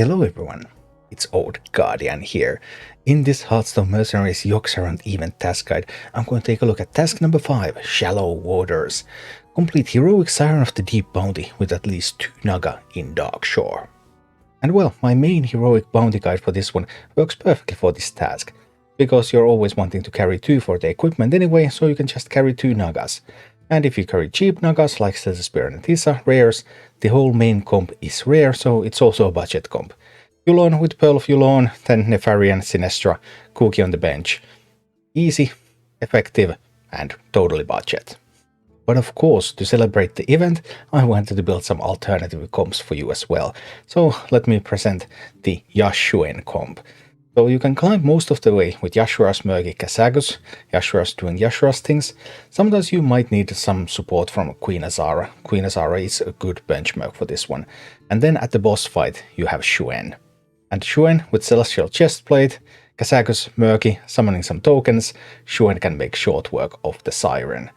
Hello everyone, it's Old Guardian here. In this Hearthstone Mercenaries Yogg-Saron event task guide, I'm going to take a look at task number 5, Shallow Waters. Complete Heroic Siren of the Deep bounty with at least 2 Naga in Darkshore. And well, my main heroic bounty guide for this one works perfectly for this task, because you're always wanting to carry 2 for the equipment anyway, so you can just carry 2 Nagas. And if you carry cheap Nagas like Stealth Spear and Tisa, rares, the whole main comp is rare, so it's also a budget comp. Yulon with Pearl of Yulon, then Nefarian, Sinestra, Cookie on the bench. Easy, effective, and totally budget. But of course, to celebrate the event, I wanted to build some alternative comps for you as well. So let me present the Yashuen comp. So you can climb most of the way with Yashura's Murky Kasagus, Yashura's doing Yashura's things. Sometimes you might need some support from Queen Azara. Queen Azara is a good benchmark for this one. And then at the boss fight, you have Shuen. And Shuen with Celestial Chestplate, Kasagus, Murky, summoning some tokens, Shuen can make short work of the Siren.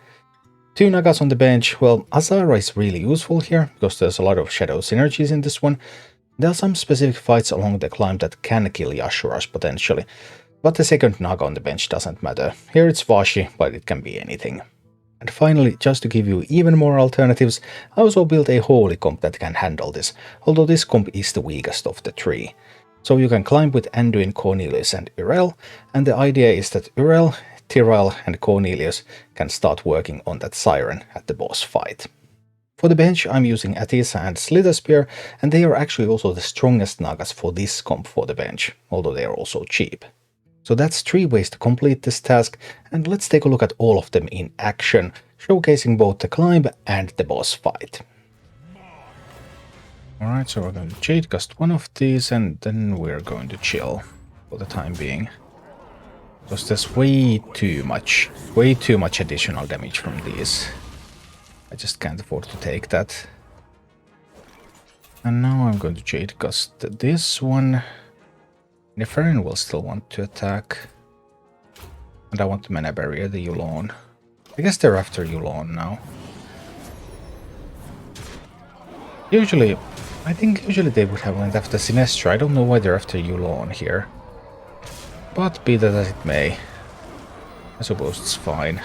2 Nagas on the bench. Well, Azara is really useful here, because there's a lot of shadow synergies in this one. There are some specific fights along the climb that can kill Yashuras potentially, but the second Naga on the bench doesn't matter. Here it's Vashi, but it can be anything. And finally, just to give you even more alternatives, I also built a holy comp that can handle this, although this comp is the weakest of the 3. So you can climb with Anduin, Cornelius and Yrel, and the idea is that Yrel, Tyrell and Cornelius can start working on that Siren at the boss fight. For the bench, I'm using Atisa and Slither Spear, and they are actually also the strongest Nagas for this comp for the bench, although they are also cheap. So that's 3 ways to complete this task, and let's take a look at all of them in action, showcasing both the climb and the boss fight. Alright, so we're going to Jade Gust one of these, and then we're going to chill for the time being. Because there's way too much additional damage from these. I just can't afford to take that. And now I'm going to Jade Gust this one. Nefarian will still want to attack. And I want to Mana Barrier the Yulon. I guess they're after Yulon now. I think usually they would have went after Sinestra. I don't know why they're after Yulon here. But be that as it may, I suppose it's fine.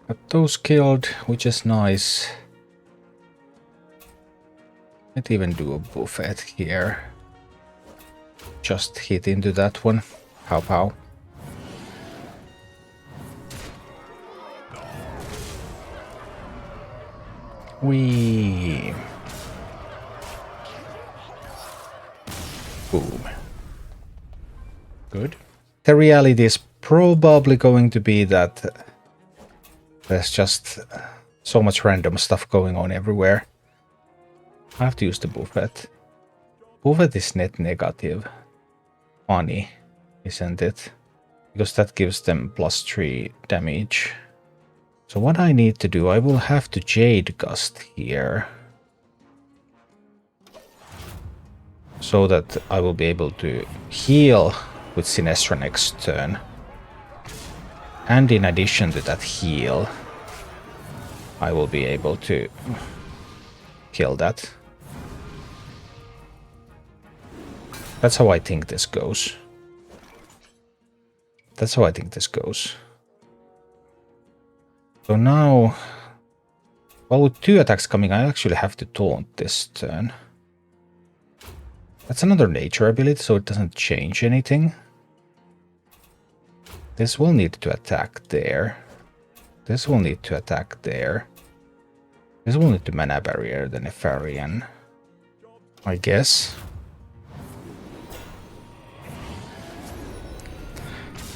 Got those killed, which is nice. Might even do a buffet here. Just hit into that one. Pow pow. Whee! Boom. Good. The reality is probably going to be that there's just so much random stuff going on everywhere. I have to use the buffet. Buffet is net negative. Funny, isn't it? Because that gives them +3 damage. So what I need to do, I will have to Jade Gust here. So that I will be able to heal with Sinestra next turn. And in addition to that heal, I will be able to kill that. That's how I think this goes. So now, well, with 2 attacks coming, I actually have to taunt this turn. That's another nature ability, so it doesn't change anything. This will need to attack there. This will need to attack there. This will need to Mana Barrier the Nefarian, I guess.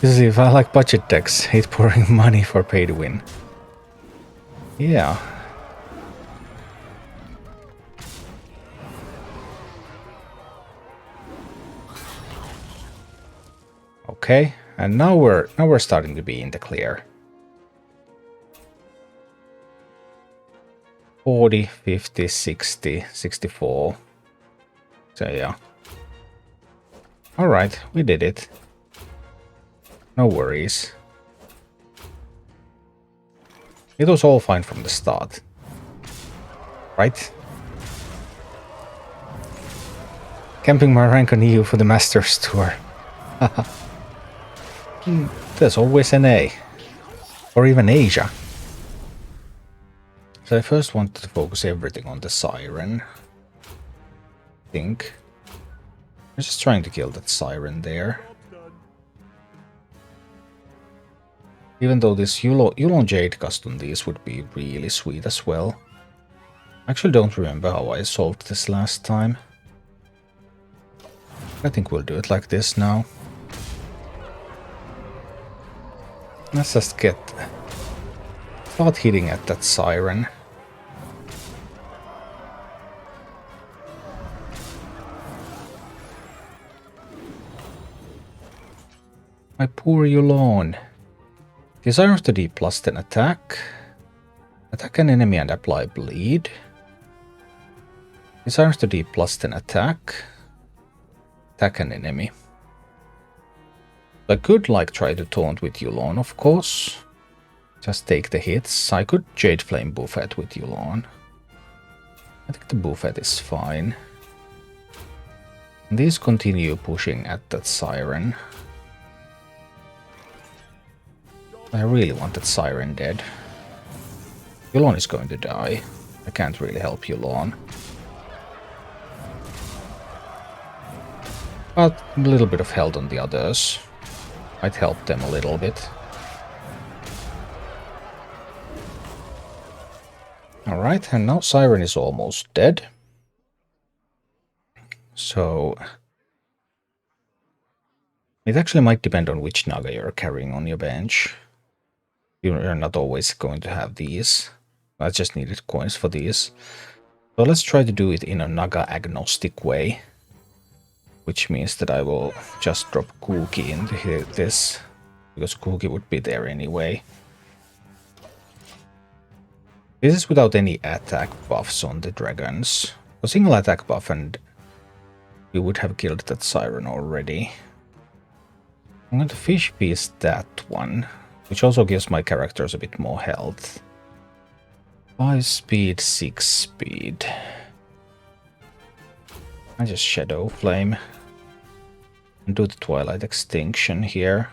You see, if I like budget decks, hate pouring money for pay to win. Yeah. Okay, and now we're starting to be in the clear. 40, 50, 60, 64. So yeah. Alright, we did it. No worries. It was all fine from the start. Right? Camping my rank on EU for the Masters Tour. There's always an A. Or even Asia. So I first wanted to focus everything on the Siren. I think. I'm just trying to kill that Siren there. Even though this Yulon Jade cast on these would be really sweet as well. I actually don't remember how I solved this last time. I think we'll do it like this now. Let's just start hitting at that Siren. My poor Yulon. Desire to D plus 10 attack. Attack an enemy and apply bleed. Desire to D plus 10 attack. Attack an enemy. I could like try to taunt with Yulon, of course. Just take the hits. I could Jade Flame Buffet with Yulon. I think the Buffet is fine. And these continue pushing at that Siren. I really want that Siren dead. Yulon is going to die. I can't really help Yulon. But a little bit of health on the others might help them a little bit. Alright, and now Siren is almost dead. So it actually might depend on which Naga you're carrying on your bench. You're not always going to have these. I just needed coins for these. So let's try to do it in a Naga agnostic way. Which means that I will just drop Cookie into this. Because Cookie would be there anyway. This is without any attack buffs on the dragons. A single attack buff and we would have killed that Siren already. I'm going to fish piece that one. Which also gives my characters a bit more health. 5 speed, 6 speed. I just Shadow Flame. And do the Twilight Extinction here.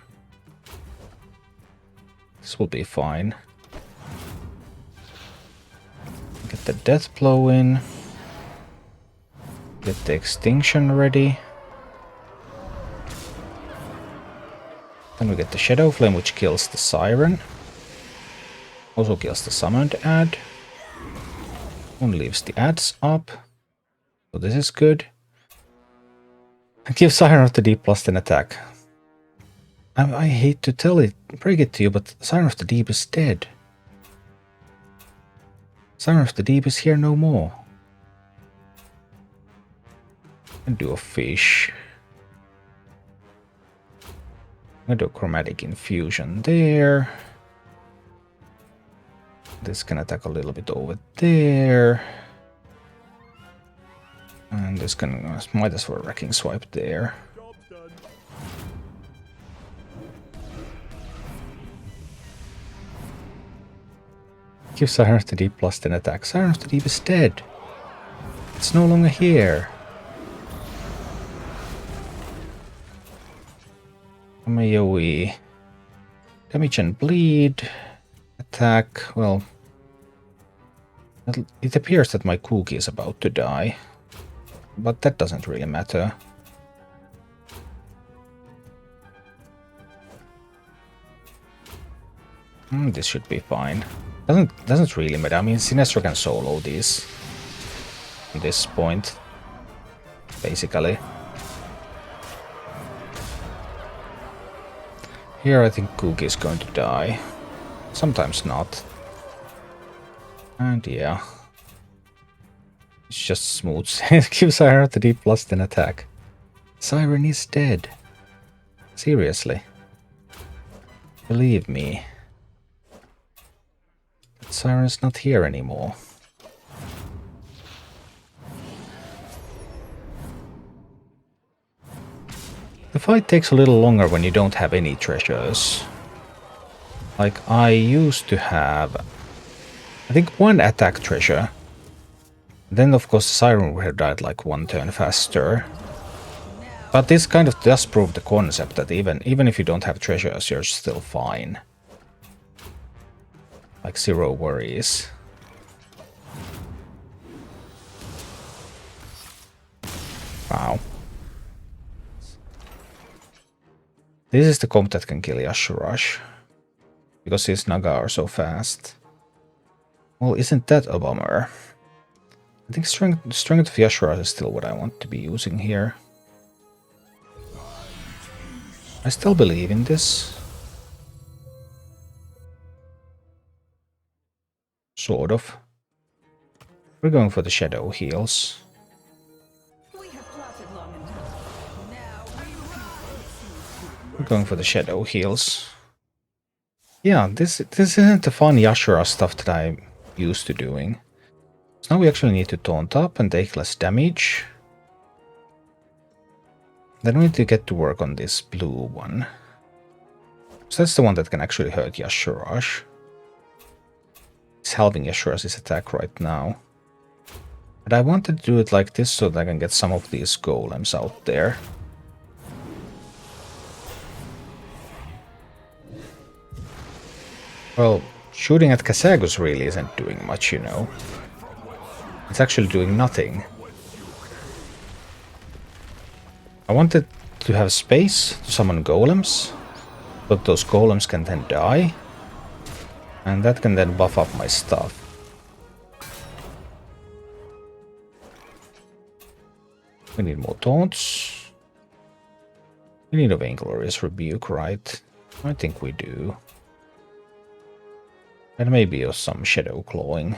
This will be fine. Get the Death Blow in. Get the Extinction ready. Then we get the Shadow Flame, which kills the Siren. Also kills the summoned ad. Only leaves the ads up. So this is good. And give Siren of the Deep plus 10 attack. I hate to break it to you, but Siren of the Deep is dead. Siren of the Deep is here no more. And do a fish. I'm gonna do a Chromatic Infusion there. This can attack a little bit over there. And this can might as well Wrecking Swipe there. Give Siren of the Deep plus 10 attack. Siren of the Deep is dead. It's no longer here. AoE. Damage and bleed. Attack. Well, it appears that my Cookie is about to die. But that doesn't really matter. This should be fine. Doesn't really matter. I mean, Sinestro can solo these at this point, basically. Here I think Cookie is going to die. Sometimes not. And yeah. It's just smooth. It gives Siren the Deep plus 10 attack. Siren is dead. Seriously. Believe me. That Siren's not here anymore. The fight takes a little longer when you don't have any treasures. Like, I used to have, I think, one attack treasure Then of course the Siren would have died like one turn faster. But this kind of does prove the concept that even if you don't have treasures, you're still fine. Like zero worries. Wow. This is the comp that can kill Yashu because his Naga are so fast. Well, isn't that a bummer? I think strength of Yashu is still what I want to be using here. I still believe in this. Sort of. We're going for the shadow heals. We're going for the shadow heals. Yeah, this isn't the fun Yashura stuff that I'm used to doing. So now we actually need to taunt up and take less damage. Then we need to get to work on this blue one. So that's the one that can actually hurt Yashurash. It's halving Yashura's attack right now. But I wanted to do it like this so that I can get some of these golems out there. Well, shooting at Kasagus really isn't doing much, you know. It's actually doing nothing. I wanted to have space to summon golems, but those golems can then die, and that can then buff up my stuff. We need more taunts. We need a Vainglorious Rebuke, right? I think we do. And maybe some Shadow Clawing.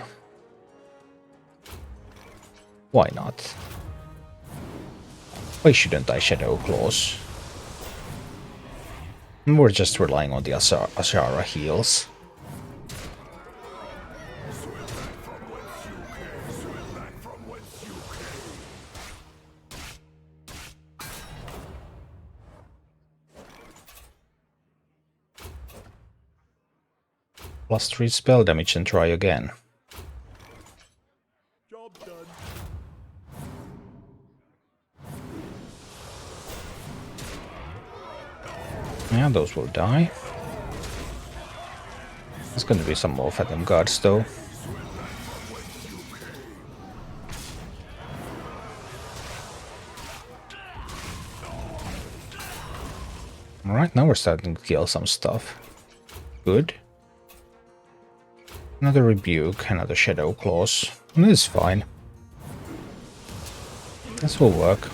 Why not? Why shouldn't I Shadow Claws? We're just relying on the Ashara heals. +3 spell damage and try again. Job done. Yeah, those will die. There's going to be some more Phantom Guards though. Alright, now we're starting to kill some stuff. Good. Another Rebuke, another Shadow Claws. And this is fine. This will work.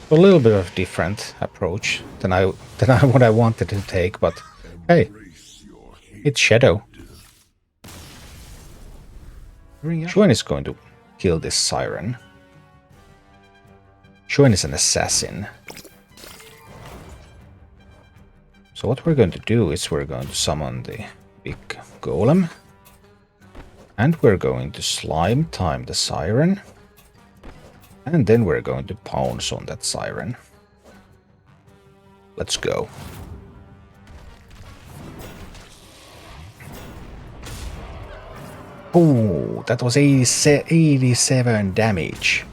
A little bit of different approach than what I wanted to take, but hey, it's Shadow. Shuen is going to kill this Siren. Shuen is an assassin. So what we're going to do is we're going to summon the big golem. And we're going to slime time the Siren. And then we're going to pounce on that Siren. Let's go. Oh, that was 87 damage.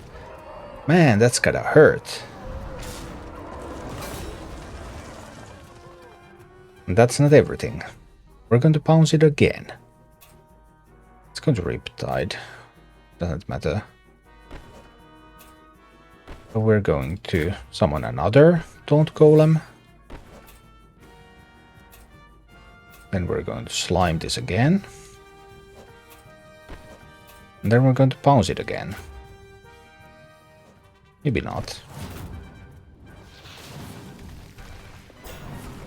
Man, that's gotta hurt. And that's not everything. We're going to pounce it again. It's going to Riptide. Doesn't matter. So we're going to summon another Taunt Golem. Then we're going to slime this again. And then we're going to pounce it again. Maybe not.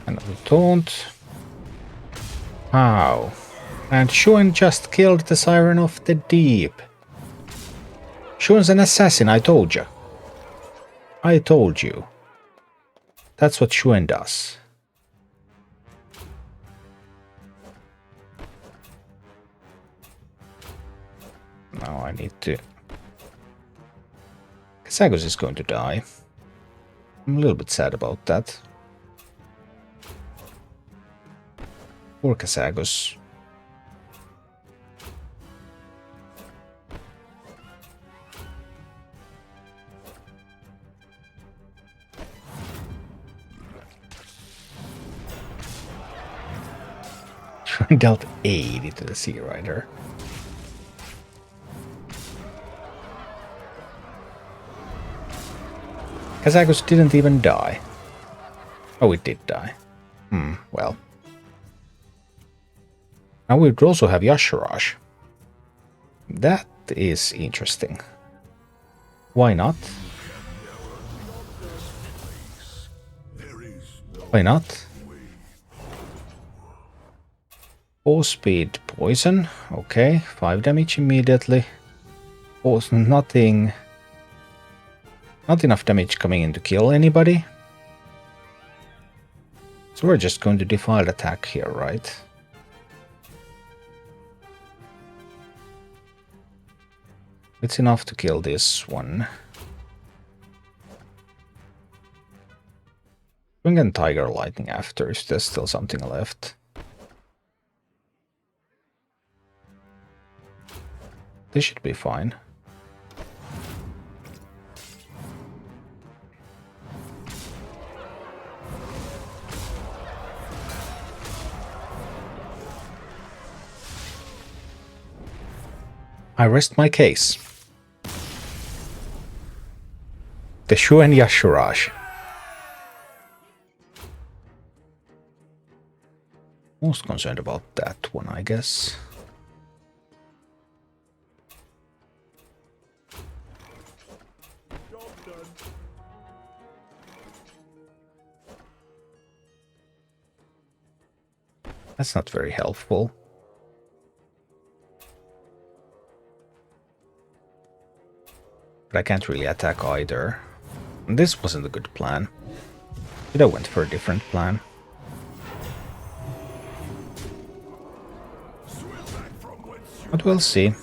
Another taunt. How? And Shuen just killed the Siren of the Deep. Shuen's an assassin, I told you. I told you. That's what Shuen does. Now I need to... Kasagus is going to die. I'm a little bit sad about that. Poor Kasagus. Dealt 80 to the Sea Rider. Kazakus didn't even die. Oh, it did die. Well. Now we would also have Yasharash. That is interesting. Why not? Why not? 4 speed poison. Okay, 5 damage immediately. Also nothing. Not enough damage coming in to kill anybody. So we're just going to defile attack here, right? It's enough to kill this one. We can Tiger Lightning after if there's still something left. This should be fine. I rest my case. The Shu and Yashurash. Most concerned about that one, I guess. That's not very helpful. But I can't really attack either. And this wasn't a good plan. Should have went for a different plan. But we'll see.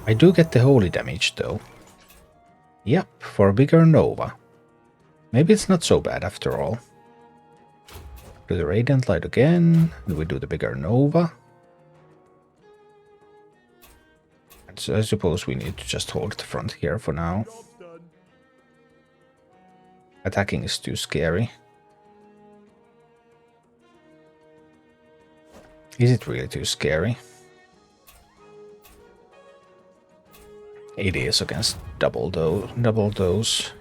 I do get the holy damage though. Yep, for a bigger Nova. Maybe it's not so bad after all. Do the Radiant Light again, and we do the bigger Nova. And so I suppose we need to just hold the front here for now. Attacking is too scary. Is it really too scary? It is against double those.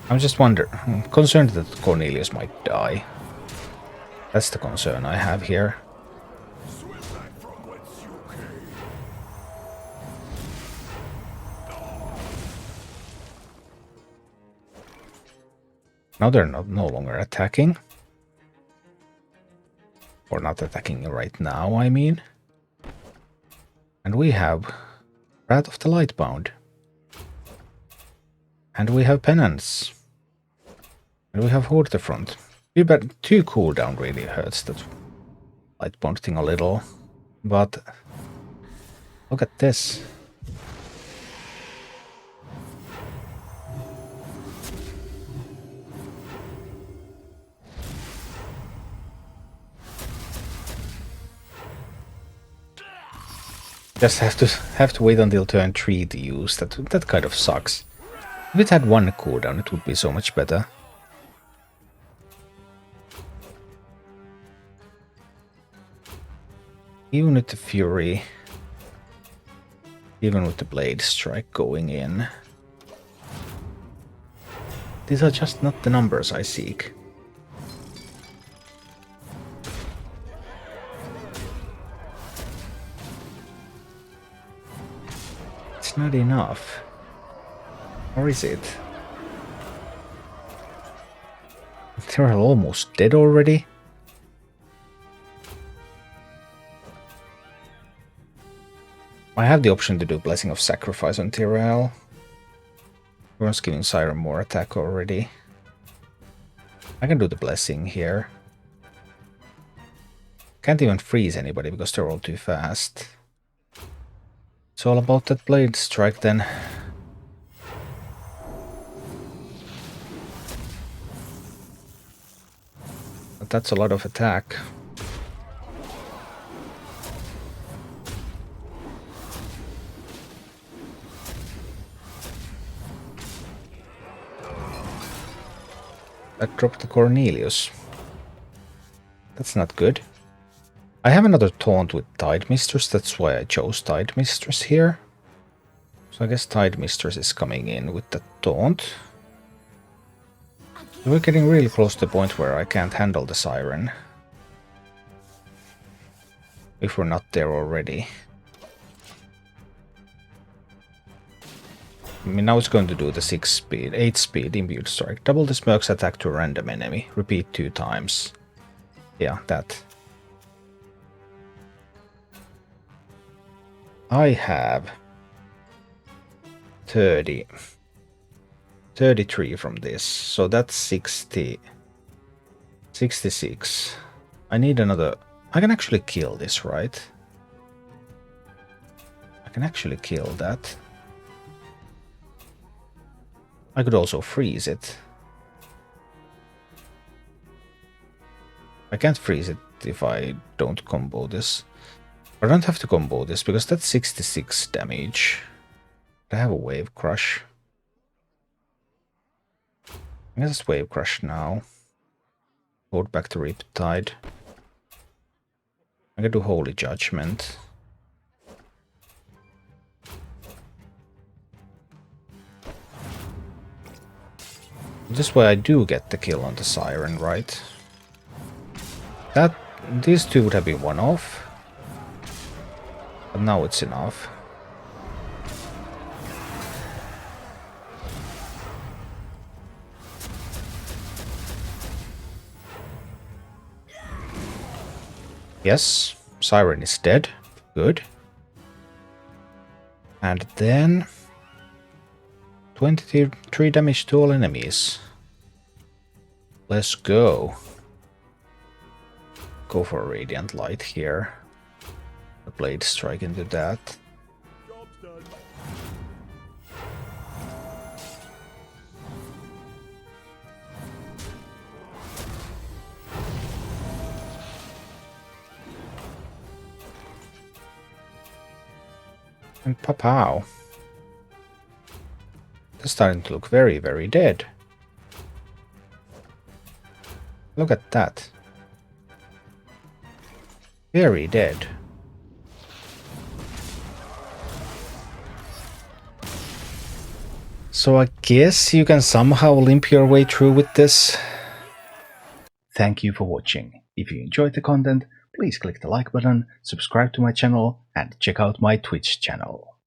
I'm just concerned that Cornelius might die. That's the concern I have here. Now they're no longer attacking. Or not attacking right now, I mean. And we have Wrath of the Lightbound. And we have Penance. And we have Horde the Front. 2 cooldown really hurts that Lightbound thing a little. But look at this. Just have to wait until turn 3 to use that. That kind of sucks. If it had 1 cooldown, it would be so much better. Even with the Fury, even with the Blade Strike going in, these are just not the numbers I seek. It's not enough. Or is it? They're almost dead already. I have the option to do Blessing of Sacrifice on Tyrell. Everyone's giving Siren more attack already. I can do the Blessing here. Can't even freeze anybody because they're all too fast. It's all about that Blade Strike then. But that's a lot of attack. That dropped the Cornelius. That's not good. I have another taunt with Tide Mistress, that's why I chose Tide Mistress here. So I guess Tide Mistress is coming in with the taunt. We're getting really close to the point where I can't handle the Siren. If we're not there already. I mean, now it's going to do the 6 speed, 8 speed imbued strike. Double the smirk's attack to a random enemy. Repeat 2 times. Yeah, that. I have 33 from this, so that's 66. I need another. I can actually kill this, right? I can actually kill that. I could also freeze it. I can't freeze it if I don't combo this. I don't have to combo this because that's 66 damage. I have a Wave Crush. I guess it's Wave Crush now. Hold back to Riptide. I can do Holy Judgment. This way I do get the kill on the Siren, right? These two would have been one off. But now it's enough. Yes, Siren is dead. Good. And then 23 damage to all enemies. Let's go. Go for a Radiant Light here. A Blade Strike into that. And pow. They're starting to look very, very dead. Look at that. Very dead. So I guess you can somehow limp your way through with this. Thank you for watching. If you enjoyed the content, please click the like button, subscribe to my channel, and check out my Twitch channel.